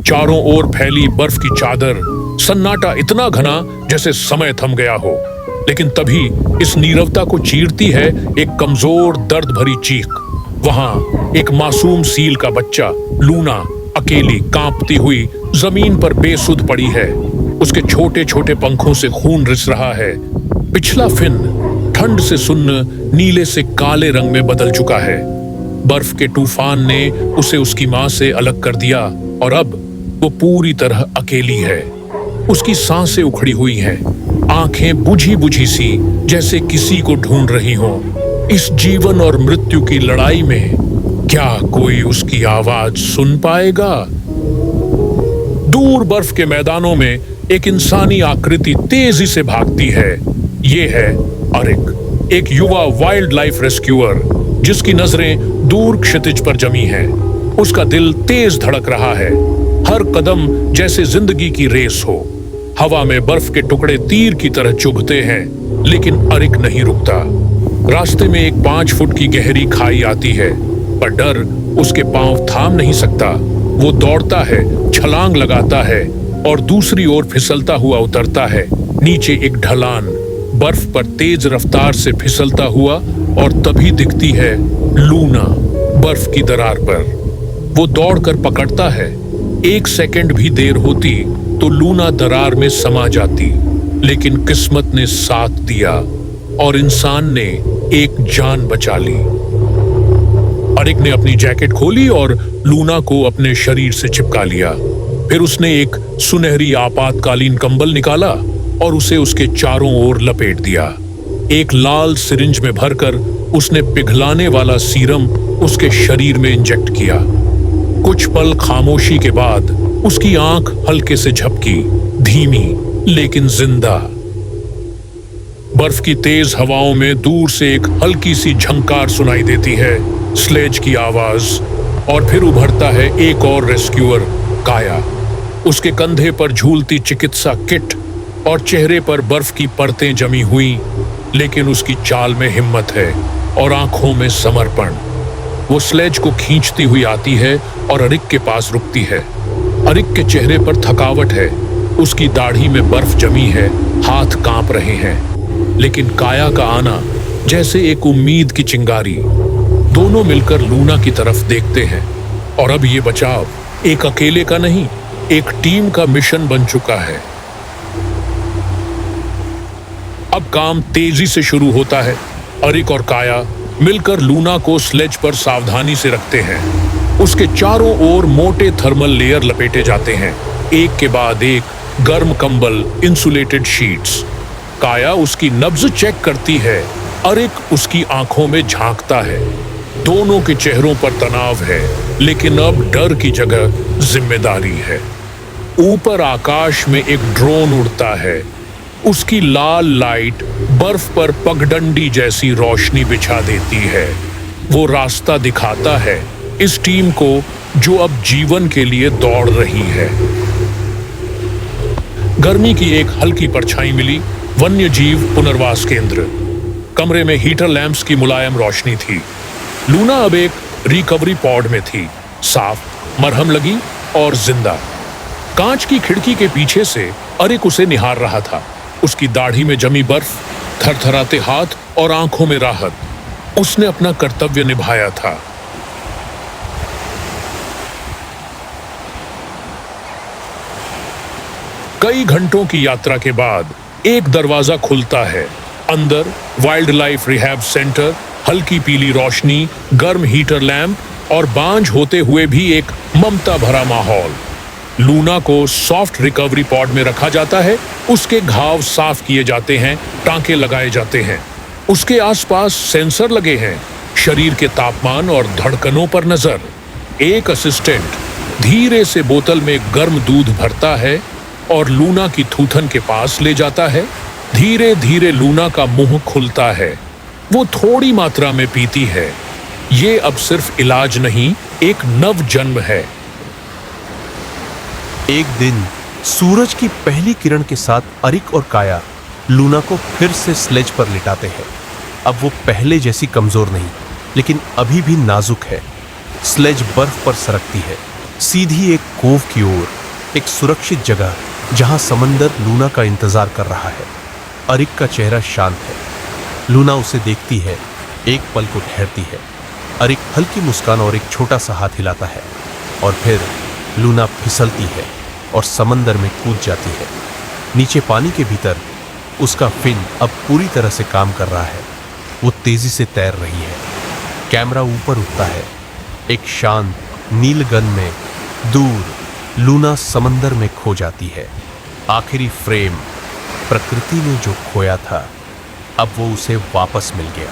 चारों ओर फैली बर्फ की चादर, सन्नाटा इतना घना जैसे समय थम गया हो। लेकिन तभी इस नीरवता को चीरती है एक कमजोर दर्द भरी चीख। वहां एक मासूम सील का बच्चा लूना अकेली कांपती हुई जमीन पर बेसुध पड़ी है। उसके छोटे छोटे पंखों से खून रिस रहा है। पिछला फिन ठंड से सुन्न नीले से काले रंग में बदल चुका है। बर्फ के तूफान ने उसे उसकी मां से अलग कर दिया और अब वो पूरी तरह अकेली है। उसकी सांसें उखड़ी हुई हैं, आंखें बुझी बुझी सी जैसे किसी को ढूंढ रही हों। इस जीवन और मृत्यु की लड़ाई में क्या कोई उसकी आवाज सुन पाएगा? दूर बर्फ के मैदानों में एक इंसानी आकृति तेजी से भागती है। ये है अरिक, एक युवा वाइल्ड लाइफ रेस्क्यूअर जिसकी नजरें दूर क्षितिज पर जमी हैं। उसका दिल तेज धड़क रहा है, हर कदम जैसे जिंदगी की रेस हो। हवा में बर्फ के टुकड़े तीर की तरह चुभते हैं, लेकिन अरिक नहीं रुकता। रास्ते में एक 5 फुट की गहरी खाई आती है, पर डर उसके पांव थाम नहीं सकता। वो दौड़ता है, छलांग लगाता है और दूसरी ओर फिसलता हुआ उतरता है। नीचे एक ढलान, बर्फ पर तेज रफ्तार से फिसलता हुआ, और तभी दिखती है लूना बर्फ की दरार पर। वो दौड़कर पकड़ता है। 1 सेकंड भी देर होती तो लूना दरार में समा जाती, लेकिन किस्मत ने साथ दिया और इंसान ने एक जान बचा ली। अरिक ने अपनी जैकेट खोली और लूना को अपने शरीर से चिपका लिया। फिर उसने एक सुनहरी आपातकालीन कंबल निकाला और उसे उसके चारों ओर लपेट दिया। एक लाल सिरिंज में भरकर उसने पिघलाने वाला सीरम उसके शरीर में इंजेक्ट किया। कुछ पल खामोशी के बाद उसकी आंख हल्के से झपकी, धीमी लेकिन जिंदा। बर्फ की तेज हवाओं में दूर से एक हल्की सी झंकार सुनाई देती है, स्लेज की आवाज, और फिर उभरता है एक और रेस्क्यूअर, काया। उसके कंधे पर झूलती चिकित्सा किट और चेहरे पर बर्फ की परतें जमी हुई, लेकिन उसकी चाल में हिम्मत है और आंखों में समर्पण। वो स्लेज को खींचती हुई आती है और अरिक के पास रुकती है। अरिक के चेहरे पर थकावट है, उसकी दाढ़ी में बर्फ जमी है, हाथ कांप रहे हैं। लेकिन काया का आना जैसे एक उम्मीद की चिंगारी। दोनों मिलकर लूना की तरफ देखते हैं, और अब ये बचाव एक अकेले का नहीं, एक टीम का मिशन बन चुका है। अब काम तेजी से शुरू होता है। अरिक और काया मिलकर लूना को स्लेज पर सावधानी से रखते हैं। उसके चारों ओर मोटे थर्मल लेयर लपेटे जाते हैं, एक के बाद एक गर्म कंबल, इंसुलेटेड शीट्स। काया उसकी नब्ज चेक करती है, अरिक उसकी आंखों में झांकता है। दोनों के चेहरों पर तनाव है, लेकिन अब डर की जगह जिम्मेदारी है। ऊपर आकाश में एक ड्रोन उड़ता है। उसकी लाल लाइट बर्फ पर पगडंडी जैसी रोशनी बिछा देती है। वो रास्ता दिखाता है इस टीम को जो अब जीवन के लिए दौड़ रही है। गर्मी की एक हल्की परछाई मिली, वन्य जीव पुनर्वास केंद्र। कमरे में हीटर लैंप्स की मुलायम रोशनी थी। लूना अब एक रिकवरी पॉड में थी, साफ, मरहम लगी और जिंदा। कांच की खिड़की के पीछे से अरिक उसे निहार रहा था। उसकी दाढ़ी में जमी बर्फ, थरथराते हाथ और आंखों में राहत। उसने अपना कर्तव्य निभाया था। कई घंटों की यात्रा के बाद एक दरवाजा खुलता है। अंदर वाइल्ड लाइफ रिहैब सेंटर, हल्की पीली रोशनी, गर्म हीटर लैंप और बांझ होते हुए भी एक ममता भरा माहौल। लूना को सॉफ्ट रिकवरी पॉड में रखा जाता है। उसके घाव साफ किए जाते हैं, टांके लगाए जाते हैं। उसके आसपास सेंसर लगे हैं, शरीर के तापमान और धड़कनों पर नजर। एक असिस्टेंट धीरे से बोतल में गर्म दूध भरता है और लूना की थूथन के पास ले जाता है। धीरे धीरे लूना का मुंह खुलता है। वो थोड़ी मात्रा में पीती है। ये अब सिर्फ इलाज नहीं, एक नव जन्म है। एक दिन सूरज की पहली किरण के साथ अरिक और काया लूना को फिर से स्लेज पर लिटाते हैं। अब वो पहले जैसी कमजोर नहीं, लेकिन अभी भी नाजुक है। स्लेज बर्फ पर सरकती है, सीधी एक कोव की ओर, एक सुरक्षित जगह जहां समंदर लूना का इंतजार कर रहा है। अरिक का चेहरा शांत है। लूना उसे देखती है, एक पल को ठहरती है। अरिक हल्की मुस्कान और एक छोटा सा हाथ हिलाता है और फिर लूना फिसलती है और समंदर में कूद जाती है। नीचे पानी के भीतर उसका फिन अब पूरी तरह से काम कर रहा है। वो तेजी से तैर रही है। कैमरा ऊपर उठता है। एक शांत नीलगन में दूर लूना समंदर में खो जाती है। आखिरी फ्रेम, प्रकृति ने जो खोया था अब वो उसे वापस मिल गया।